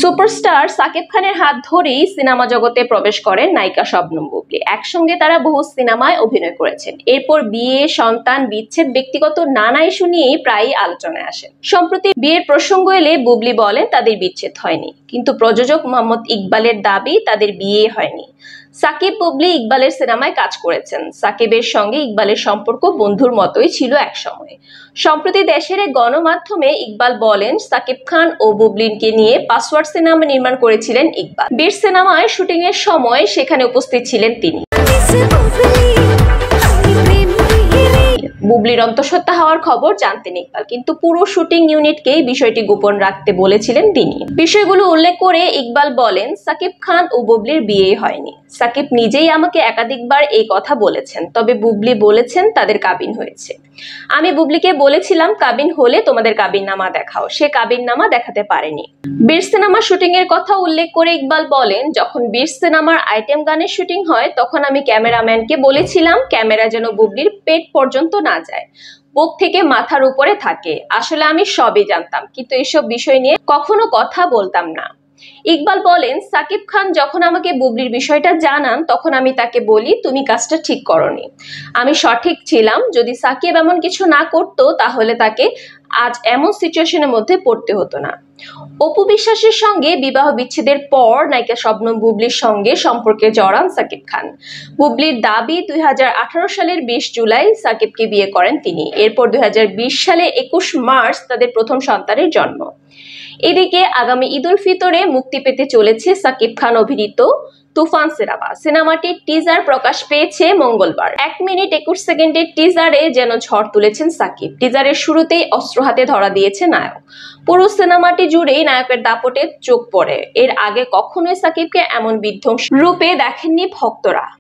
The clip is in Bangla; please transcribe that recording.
সুপারস্টার সাকিব খানের হাত ধরেই সিনেমা জগতে প্রবেশ করেন নায়িকা শবনম বুবলী। একসঙ্গে তারা বহু সিনেমায় অভিনয় করেছেন। এরপর বিয়ে, সন্তান, বিচ্ছেদ, ব্যক্তিগত নানা ইস্যু নিয়েই প্রায়ই আলোচনায় আসেন। সম্প্রতি বিয়ের প্রসঙ্গ এলে বুবলী বলেন তাদের বিচ্ছেদ হয়নি, কিন্তু প্রযোজক মোহাম্মদ ইকবালের দাবি তাদের বিয়ে হয়নি। সাকিব বুবলী ইকবালের সিনেমায় কাজ করেছেন। সাকিবের সঙ্গে ইকবালের সম্পর্ক বন্ধুর মতোই ছিল একসময়। সম্প্রতি দেশের এক গণমাধ্যমে ইকবাল বলেন, সাকিব খান ও বুবলীকে নিয়ে পাসওয়ার্ড সিনেমা নির্মাণ করেছিলেন ইকবাল। বীর সিনেমায় শুটিং এর সময় সেখানে উপস্থিত ছিলেন তিনি। বুবলীর অন্তঃসত্ত্বা হওয়ার খবর জানতেন ইকবাল, কিন্তু পুরো শুটিং ইউনিটকেই বিষয়টি গোপন রাখতে বলেছিলেন তিনি। বিষয়গুলো উল্লেখ করে ইকবাল বলেন, সাকিব খান ও বুবলীর বিয়ে হয়নি। সাকিব নিজেই আমাকে একাধিকবার এই কথা বলেছেন, তবে বুবলী বলেছেন তাদের কাবিন হয়েছে। আমি বুবলীকে বলেছিলাম কাবিন হলে তোমাদের কাবিননামা দেখাও, সে কাবিননামা দেখাতে পারেনি। বীর সিনেমা শুটিং এর কথা উল্লেখ করে ইকবাল বলেন, যখন বীর সিনেমার আইটেম গানের শুটিং হয় তখন আমি ক্যামেরাম্যানকে বলেছিলাম ক্যামেরা যেন বুবলীর পেট পর্যন্ত না যায়, বুক থেকে মাথার উপরে থাকে। আসলে আমি সবই জানতাম, কিন্তু এসব বিষয় নিয়ে কখনো কথা বলতাম না। ইকবাল বলেন, সাকিব খান যখন আমাকে বুবলীর বিষয়টা জানান তখন আমি তাকে বলি তুমি কাজটা ঠিক করনি। আমি সঠিক ছিলাম। যদি সাকিব এমন কিছু না করতো তাহলে তাকে আজ এমন সিচুয়েশনের মধ্যে পড়তে হতো না। অপু বিশ্বাসের সঙ্গে বিবাহ বিচ্ছেদের পর নায়িকা শবনম বুবলীর সঙ্গে সম্পর্কে জড়ান সাকিব খান। বুবলীর দাবি 2018 সালের 20 জুলাই সাকিবকে বিয়ে করেন তিনি। এরপর 2020 সালে 21 মার্চ তাদের প্রথম সন্তানের জন্ম। এদিকে আগামী ঈদ উল ফিতরে মুক্তি পেতে চলেছে সাকিব খান অভিনীত তুফান সিনেমাটির টিজার প্রকাশ পেয়েছে মঙ্গলবার। 1 মিনিট 21 সেকেন্ডের টিজারে যেন ঝড় তুলেছেন সাকিব। টিজারের শুরুতেই অস্ত্র হাতে ধরা দিয়েছে নায়ক। পুরো সিনেমাটি জুড়েই নায়কের দাপটে চোখ পড়ে। এর আগে কখনোই সাকিবকে এমন বিধ্বংসী রূপে দেখেননি ভক্তরা।